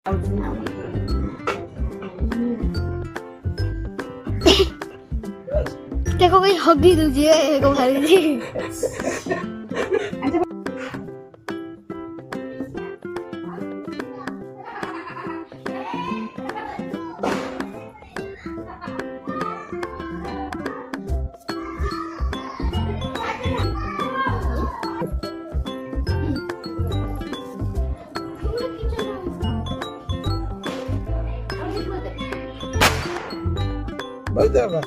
Thế có cái hộp đi từ dưới không phải gì. Vai, Deva.